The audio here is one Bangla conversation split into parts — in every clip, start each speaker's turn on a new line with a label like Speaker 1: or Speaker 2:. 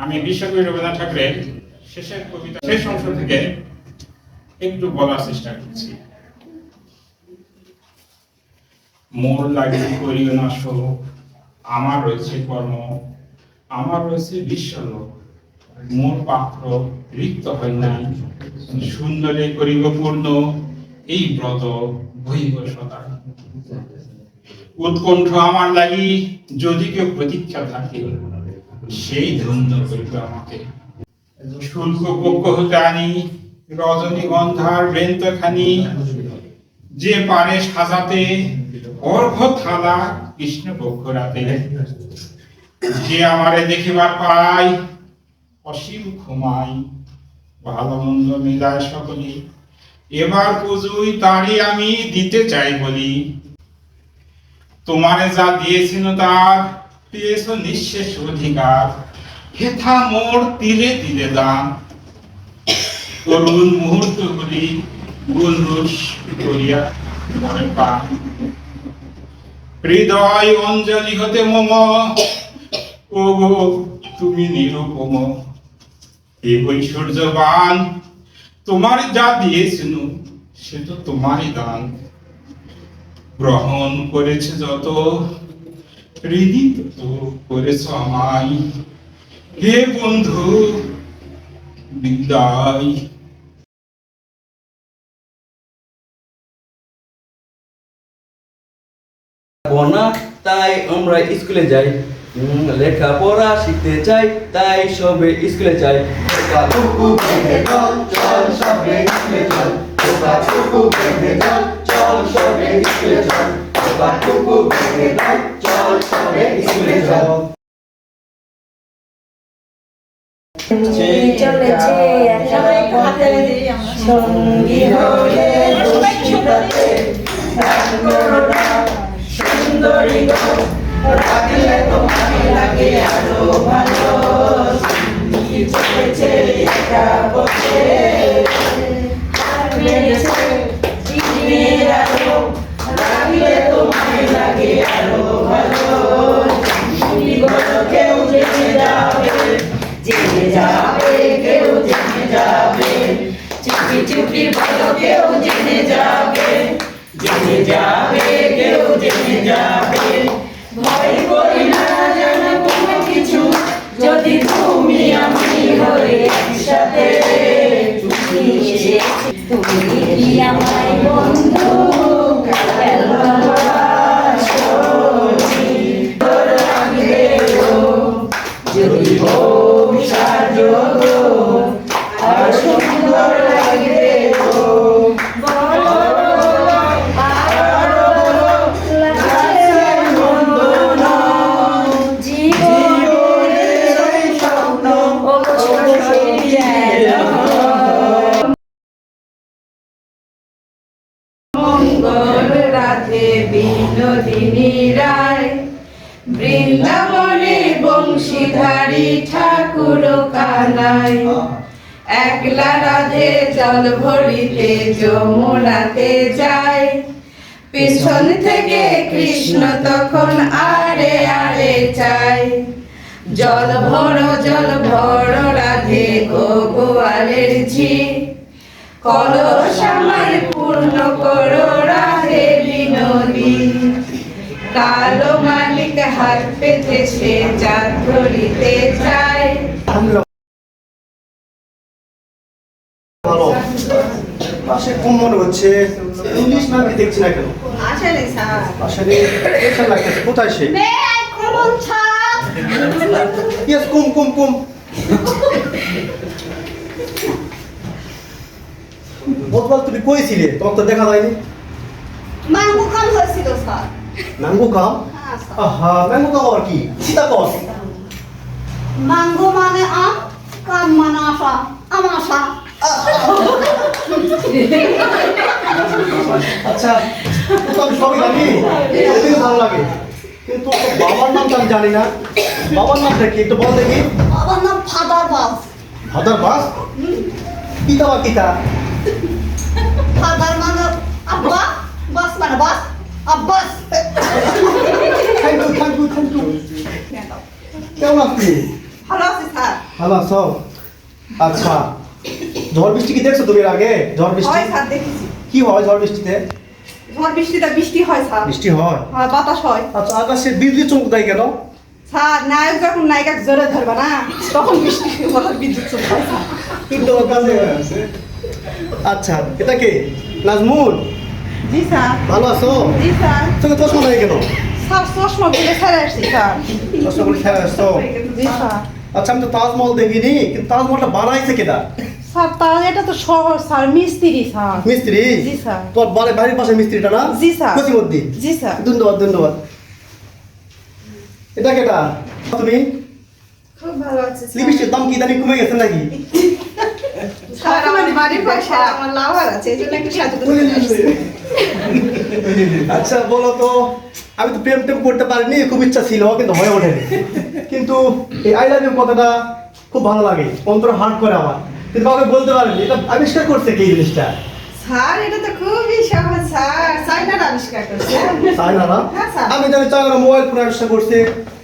Speaker 1: আমি বিশ্বকবি রবীন্দ্রনাথ ঠাকুরের শেষের কবিতা শেষ অংশ থেকে একটু বলার চেষ্টা করছি। মোর লাগে করিও না শোক, আমার রয়েছে কর্ম, আমার রয়েছে বিশ্বলোক, মোর পাত্র রিক্ত হয় নাই, সুন্দরে করিব পূর্ণ এই ব্রত বহিব সদা। উৎকণ্ঠ আমার লাগি যদি কেউ প্রতীক্ষা থাকে, সেই ধন্য করিব আমাকে। শুল্ক পক্ষ হতে আনি রজনীগন্ধার বৃন্তখানি, যে পারে সাজাতে অর্ঘ্য থালা কৃষ্ণ পক্ষ রাতে। যে আমারে দেখিবার পাই অসীম ক্ষমাই, ভালো মন্দ মিলায় সকলে, এবার পুজোই তারই আমি দিতে চাই বলি। তোমারে যা দিয়েছিল তার পেয়েছ নিঃশেষ অধিকার, হেথা মোর তিলে তিলে দান। তরুণ মুহূর্তগুলি গুণরুষ করিয়া মনে পান। হৃদয় অঞ্জলি হতে মম, ওগো তুমি নিরুপম। এই ঐশ্বর্যবান তোমার যা দিয়েছিল সে তো তোমারই দান। গ্রহণ করেছে যত ঋণী তত করেছ আমায়, হে বন্ধু বিদায়।
Speaker 2: না তাই আমরা স্কুলে যাই, লেখাপড়া শিখতে চাই তাই সবে স্কুলে যাই।
Speaker 3: সঙ্গী হয়ে সুন্দরী গো, রাখলে তোমায় লাগে আরো ভালো। কি চলেছে একা পথে, মেরেছে দিনের আলো, রাখলে তোমায় লাগে আরো ভালো। তুমি বলো কেউ জেনে যাবে, জেনে যাবে, কেউ জেনে যাবে। চুপি চুপি বলো কেউ জেনে যাবে, জেনে যাবে, কেউ জেনে যাবে। ভয় করি না জানো কোনো কিছু, যদি তুমি আমি হই একসাথে। তুমি কি আমায় বন্ধু ভালোবাসো, রাখবে গো যদি বউ সাজো গো, আর সুন্দর লাগবে গো। মঙ্গল রাধে বিনোদিনী রায়, বৃন্দাবনে বংশীধারী ঠাকুর কানাই। একলা রাধে জল ভরিতে যমুনাতে যায়, পিছন থেকে কৃষ্ণ তখন আরে আরে চায়। জল ভরো রাধে গো গোয়ালের ঝি, কলস আমার পূর্ণ করো রাধে বিনোদী। কালো মালিক হাত পেতেছে চাঁদ ধরিতে চায়।
Speaker 4: পাশে কম মনে হচ্ছে, ইংলিশ ম্যামকে দেখছি না কেন?
Speaker 3: আসলে স্যার
Speaker 4: আসলে টেনশন লাগতেছে। কোথায় সে? ইয়েস, কুম বদবাল তুমি কই ছিলে? তোমার তো দেখা যায়নি।
Speaker 3: ম্যাঙ্গো কাম হয়েছিল স্যার।
Speaker 4: ম্যাঙ্গো কাম?
Speaker 3: হ্যাঁ স্যার।
Speaker 4: আহা, ম্যাঙ্গো কাম আর কি? সীতাকল।
Speaker 3: ম্যাঙ্গো মানে আম, কাম মানে আশা, আমাশা।
Speaker 4: আচ্ছা, তো আমি সবই জানি, এটাই ভালো লাগে, কিন্তু তোর বাবার নামটা আমি জানি না। বাবার নামটা কি একটু বল দেখি।
Speaker 3: বাবার নাম ফাদার বাস।
Speaker 4: ফাদার বাস? পিতা বা পিতা?
Speaker 3: ফাদার মানে আব্বা, বাস মানে বাস, আব্বাস।
Speaker 4: Thank you. কেমন আপনি?
Speaker 3: ভালো আছি স্যার।
Speaker 4: ভালো আছো? আচ্ছা, ঝড় বৃষ্টি কি দেখছো তুমি এর আগে? ঝড় বৃষ্টি
Speaker 5: হয় স্যার দেখেছি।
Speaker 4: কি হয় ঝড় বৃষ্টিতে?
Speaker 5: ঝড় বৃষ্টিতে বৃষ্টি হয় স্যার।
Speaker 4: বৃষ্টি হয়।
Speaker 5: হয় বাতাস হয়।
Speaker 4: আচ্ছা, আকাশে বিজলি চমক দেয় কেন?
Speaker 5: স্যার নায়ক যখন নায়িকা জোরে ধরবে না তখন বৃষ্টি হয়, বিদ্যুৎ চমক হয় স্যার।
Speaker 4: কিন্তু ওর কাছে আচ্ছা, এটা কে? নাজমুল,
Speaker 5: জি স্যার।
Speaker 4: ভালো আছো?
Speaker 5: জি স্যার।
Speaker 4: তোকে চশমা নাই কেন?
Speaker 5: স্যার চশমা বলে ছেড়ে আসছি স্যার।
Speaker 4: চশমা বলে ছেড়ে আসছো?
Speaker 5: জি স্যার।
Speaker 4: আচ্ছা, আমি তো তাজমহল দেখিনি, কিন্তু তাজমহলটা বানাইছে কেটা?
Speaker 5: স্যার তার এটা তো শহর স্যার, মিস্ত্রি স্যার।
Speaker 4: মিস্ত্রি?
Speaker 5: জি স্যার।
Speaker 4: তোর বাড়ির পাশে মিস্ত্রিটা না?
Speaker 5: জি স্যার।
Speaker 4: কসিমউদ্দিন?
Speaker 5: জি স্যার।
Speaker 4: ধন্যবাদ ধন্যবাদ। এটা কেটা? তুমি
Speaker 5: খুব ভালো আছে
Speaker 4: লিপস্টিকের দাম কি জানি কমে গেছে নাকি?
Speaker 5: স্যার আমার বাড়ির পাশে আমার লাভার আছে এই জন্য একটু সাহায্য করতে আসছি।
Speaker 4: আচ্ছা বলো তো, আমি তো প্রেম টেম করতে পারিনি, খুব ইচ্ছা ছিল কিন্তু হয়ে ওঠেনি। কিন্তু এই আই লাভ ইউ কথাটা খুব ভালো লাগে, অন্তর হার্ট করে আমার, কিন্তু কাউকে বলতে পারিনি। এটা আবিষ্কার করছে কি জিনিসটা?
Speaker 5: স্যার এটা তো খুবই সহজ স্যার, চাইনার আবিষ্কার করছে।
Speaker 4: চায়না না?
Speaker 5: হ্যাঁ, স্যার।
Speaker 4: আমি জানি চায়না মোবাইল ফোন আবিষ্কার করছে,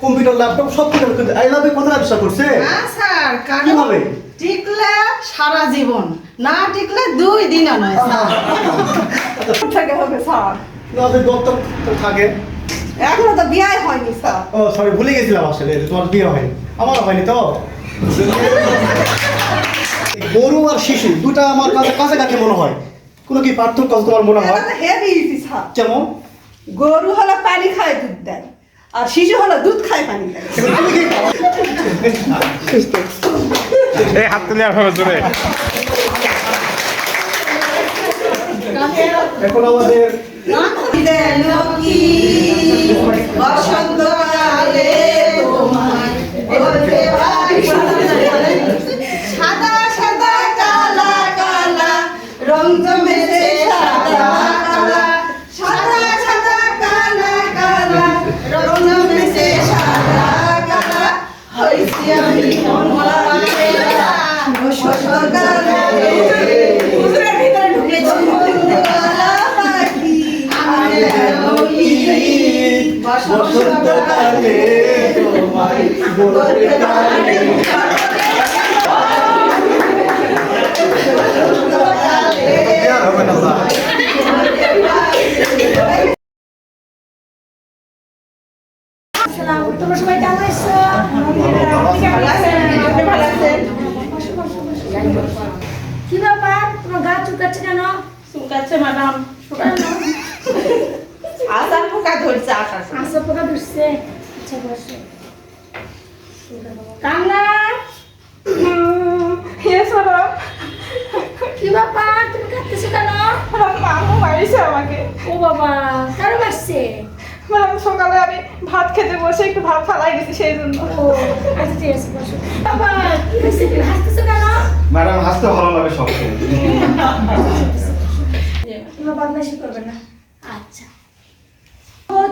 Speaker 4: কম্পিউটার ল্যাপটপ সব কিছু, কিন্তু আই লাভ ইউ কথা আবিষ্কার করছে
Speaker 5: হ্যাঁ স্যার, কারণ
Speaker 4: কিভাবে?
Speaker 5: টিকলে সারা জীবন, না টিকলে 2 দিনও নয় স্যার। থেকে হবে স্যার।
Speaker 4: আমাদের দপ্তর তো থাকে।
Speaker 5: এখনো তো বিয়ে হয়নি স্যার।
Speaker 4: ও সরি, ভুলে গেছিলাম আসলে যে তোমার বিয়ে হয়নি, আমারও হয়নি তো। এই গরু আর শিশু দুটা আমার কাছে কাছাকাছি মনে হয়, কোনো কি পার্থক্য আছে তোমার মনে হয়?
Speaker 5: এটা তো হেভি স্যার।
Speaker 4: কেমন?
Speaker 5: গরু হলো পানি খায় দুধ দেয়, আর শিশু হলো দুধ খায় পানি দেয়।
Speaker 4: এবার তুমি কি খাও?
Speaker 1: এই হাত তুলে আর হবে জোরে।
Speaker 4: এখন আমাদের
Speaker 5: বসন্তকালে তোমায় বলতে পারি সাদা সাদা কালা কালা রং জমেছে সাদা কালা, সাদা সাদা কালা কালা রং জমেছে সাদা কালা, হইছি আমি মনমালা বসন্তকালে হুজুরের ভিতরে ঢুকেছি কালা পাখি
Speaker 4: বসন্তকালে তোমায় বলতে পারি। আর হবে না স্যার।
Speaker 6: তোমরা সবাই কেমন আছো? কি ব্যাপার, তোমার গা চুকাচ্ছে কেন?
Speaker 5: চুকাচ্ছে ম্যাডাম, আসার পোকা ধরছে আসার
Speaker 6: আসো, পোকা ধরছে। আচ্ছা বসো। কান্না, কি ব্যাপার, তুমি কাঁদতেছো কেন?
Speaker 7: মামু মারিছে আমাকে।
Speaker 6: ও বাবা, কারো মারছে?
Speaker 7: ম্যাডাম সকালে আমি ভাত খেতে বসে একটু ভাত ফালাই দিছি সেই জন্য।
Speaker 6: ও আচ্ছা ঠিক আছে, বসো। বাবা কি হয়েছে, তুমি হাসতেছো কেন?
Speaker 4: ম্যাডাম হাসতে ভালো লাগে সবকে।
Speaker 6: তোমরা বদমাইশি করবে না। আচ্ছা।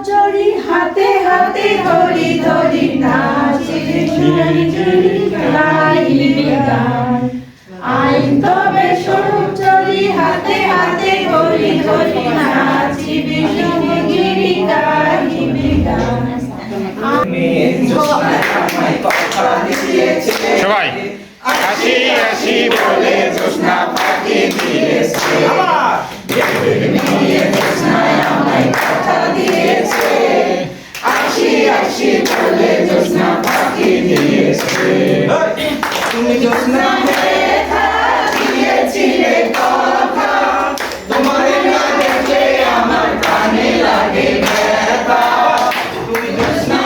Speaker 6: চড়ি হাতে হাতে ধরি ধরি নাচি চুরি চুরি গাই গান, আইন তবে সরু চড়ি হাতে হাতে ধরি ধরি নাচি বিষ্ণু গিরি গাই গান।
Speaker 1: সবাই হাসি হাসি বলে জোৎস্না পাখি দিয়েছে, হাসি হাসি বলে জোৎস্না পাখি দিয়েছে। তুমি জোৎস্না দিয়েছিলে কথা, তোমার না দেখলে আমার কানে লাগে ব্যথা। তুমি জোৎস্না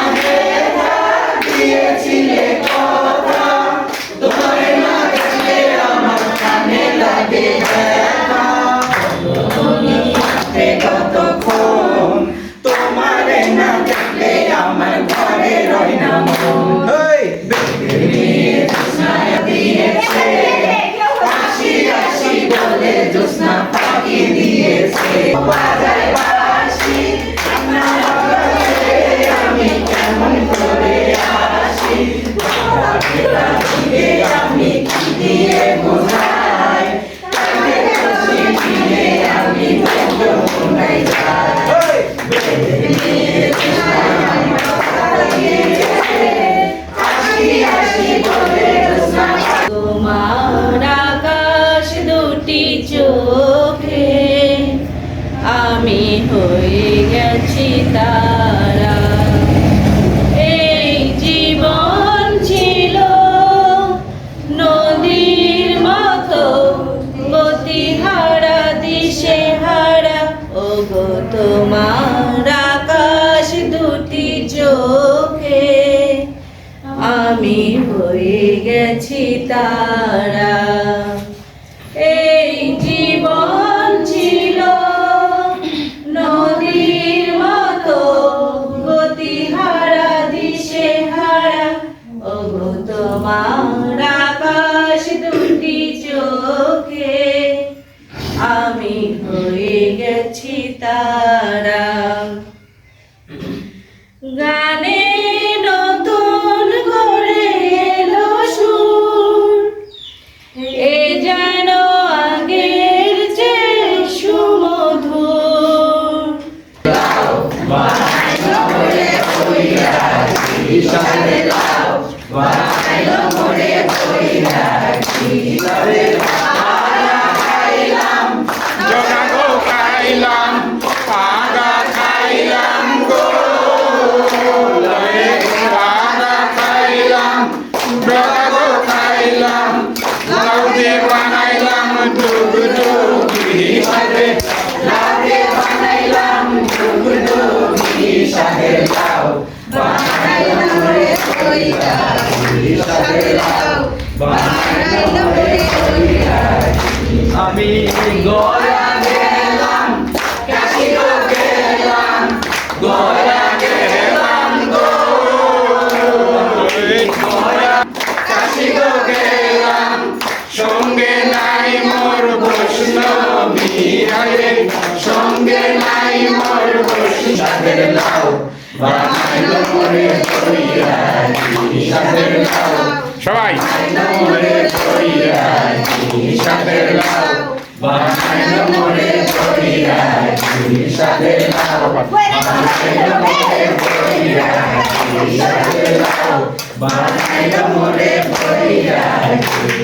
Speaker 1: দিয়েছিলে কথা, তোমার না দেখলে আমার কানে লাগে ব্যথা। কতক্ষণ তোমার না দেখলে আমার ঘরে রয় না মন। জোৎস্না দিয়েছে
Speaker 6: গেছি তারা। এই জীবন ছিল নদীর মতো গতিহারা দিশেহারা, ওগো তোমার আকাশ দুটি চোখে আমি হয়ে গেছি তারা। গানে নতুন করে এলো সুর, এ যেন আগের চেয়ে সুমধুর।
Speaker 1: জগা গো খাইলাম পাগা খাইলাম গো পাগা খাইলাম জগা গো খাইলাম লাউ দিয়ে বানাইলাম ডুব ডুব হিসাবে লাউ দিয়ে বানাইলাম ডুব ডুব হিসাবে লাউ বানাইলাম রে কইরা হিসাবে লাউ বানাইলাম রে কইরা
Speaker 2: আমি গয়া গেলাম কাশিও গেলাম গয়া গেলাম গো গয়া
Speaker 1: কাশিগো গেলাম সঙ্গে নাই মোর বৈষ্ণবী আরে সঙ্গে নাই মোর বৈষ্ণবের লাউ বানাইলো মোরে কইরা হিসাবের লাউ সবাই মোরে কইরা হিসাবের লাউ বানাইলো মোরে কইরা হিসাবের লাউ বানাইলো মোরে কইরা হিসাবের লাউ বানাইলো মোরে কইরা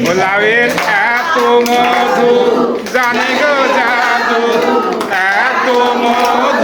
Speaker 1: গোলাপের এত মধু জানি গো জাদু এত মধু